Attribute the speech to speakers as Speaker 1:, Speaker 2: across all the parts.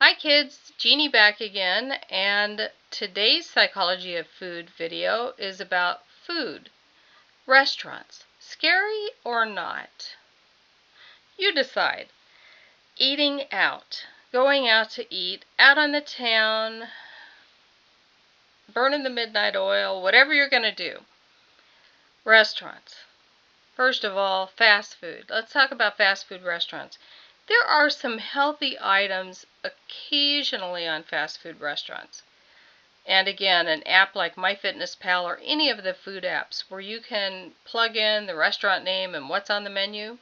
Speaker 1: Hi kids, Jeannie back again, and today's Psychology of Food video is about food. Restaurants, scary or not? You decide. Eating out, going out to eat, out on the town, burning the midnight oil, whatever you're going to do. Restaurants. First of all, fast food. Let's talk about fast food restaurants. There are some healthy items occasionally on fast food restaurants. And again, an app like MyFitnessPal or any of the food apps where you can plug in the restaurant name and what's on the menu,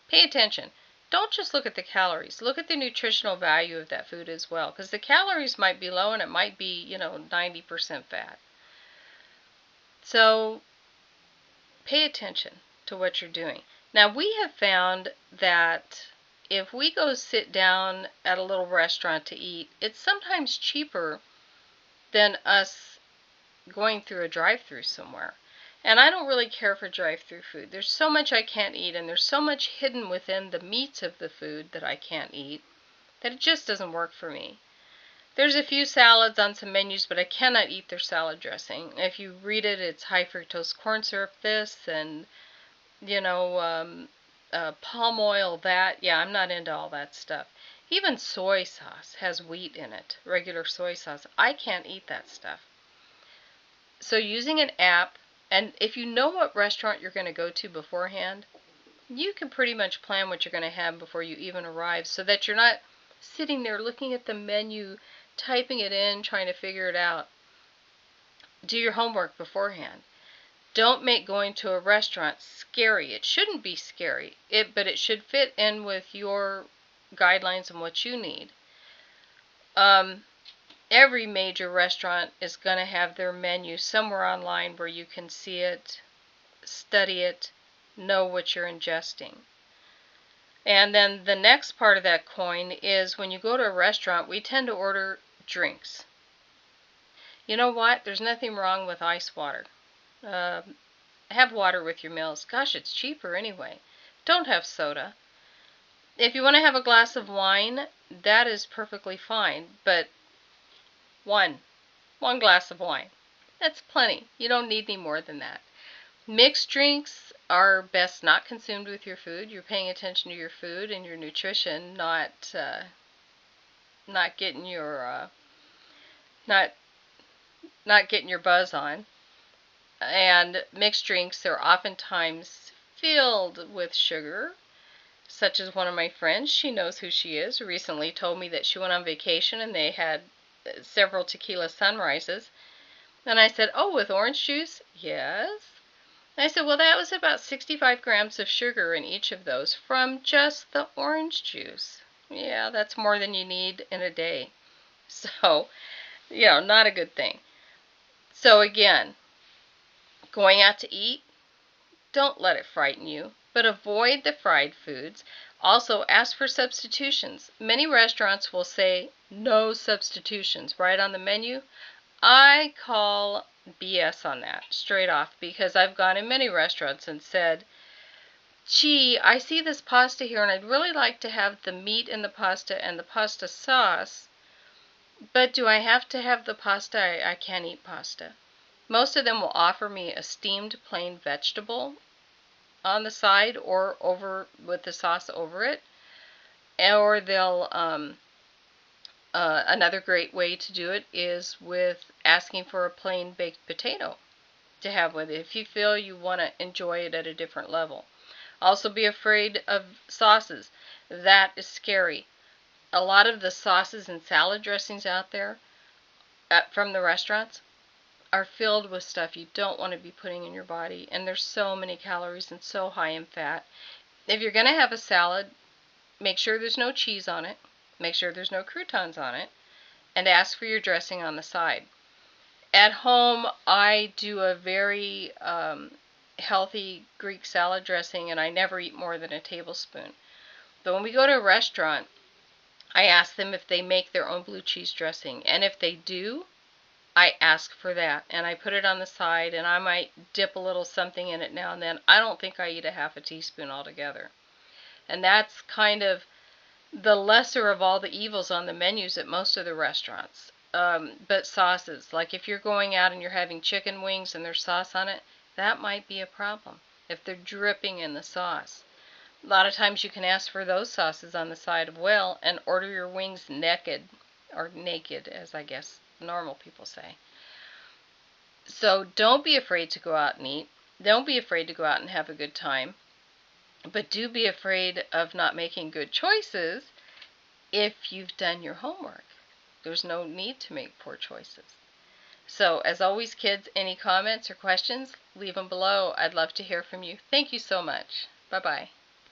Speaker 1: pay attention. Don't just look at the calories. Look at the nutritional value of that food as well, because the calories might be low and it might be, 90% fat. So pay attention to what you're doing. Now, we have found that if we go sit down at a little restaurant to eat, it's sometimes cheaper than us going through a drive-through somewhere. And I don't really care for drive-through food. There's so much I can't eat, and there's so much hidden within the meats of the food that I can't eat that it just doesn't work for me. There's a few salads on some menus, but I cannot eat their salad dressing. If you read it, it's high fructose corn syrup this, and palm oil that. Yeah, I'm not into all that stuff. Even soy sauce has wheat in it, regular soy sauce. I can't eat that stuff. So using an app, and if you know what restaurant you're going to go to beforehand, you can pretty much plan what you're going to have before you even arrive, so that you're not sitting there looking at the menu, typing it in, trying to figure it out. Do your homework beforehand. Don't make going to a restaurant scary. It shouldn't be scary, but it should fit in with your guidelines and what you need. Every major restaurant is going to have their menu somewhere online where you can see it, study it, know what you're ingesting. And then the next part of that coin is when you go to a restaurant, we tend to order drinks. You know what? There's nothing wrong with ice water. Have water with your meals. Gosh, it's cheaper anyway. Don't have soda. If you want to have a glass of wine, that is perfectly fine, but one glass of wine. That's plenty. You don't need any more than that. Mixed drinks are best not consumed with your food. You're paying attention to your food and your nutrition, not getting your not getting your buzz on. And mixed drinks are oftentimes filled with sugar, such as one of my friends, she knows who she is, recently told me that she went on vacation and they had several tequila sunrises. And I said, "Oh, with orange juice?" "Yes." And I said, "Well, that was about 65 grams of sugar in each of those from just the orange juice." Yeah, that's more than you need in a day. So, not a good thing. So again, going out to eat, don't let it frighten you, but avoid the fried foods. Also, ask for substitutions. Many restaurants will say no substitutions right on the menu. I call BS on that straight off, because I've gone in many restaurants and said, "Gee, I see this pasta here and I'd really like to have the meat in the pasta and the pasta sauce, but do I have to have the pasta? I can't eat pasta." Most of them will offer me a steamed plain vegetable on the side or over with the sauce over it, or they'll another great way to do it is with asking for a plain baked potato to have with it if you feel you want to enjoy it at a different level. Also, be afraid of sauces. That is scary. A lot of the sauces and salad dressings out there from the restaurants are filled with stuff you don't want to be putting in your body, and there's so many calories and so high in fat. If you're going to have a salad, make sure there's no cheese on it, make sure there's no croutons on it, and ask for your dressing on the side. At home, I do a very healthy Greek salad dressing, and I never eat more than a tablespoon. But when we go to a restaurant, I ask them if they make their own blue cheese dressing, and if they do, I ask for that, and I put it on the side, and I might dip a little something in it now and then. I don't think I eat a half a teaspoon altogether. And that's kind of the lesser of all the evils on the menus at most of the restaurants. But sauces, like if you're going out and you're having chicken wings and there's sauce on it, that might be a problem if they're dripping in the sauce. A lot of times you can ask for those sauces on the side of well and order your wings naked, or naked, as I guess normal people say. So don't be afraid to go out and eat. Don't be afraid to go out and have a good time. But do be afraid of not making good choices if you've done your homework. There's no need to make poor choices. So, as always, kids, any comments or questions, leave them below. I'd love to hear from you. Thank you so much. Bye-bye.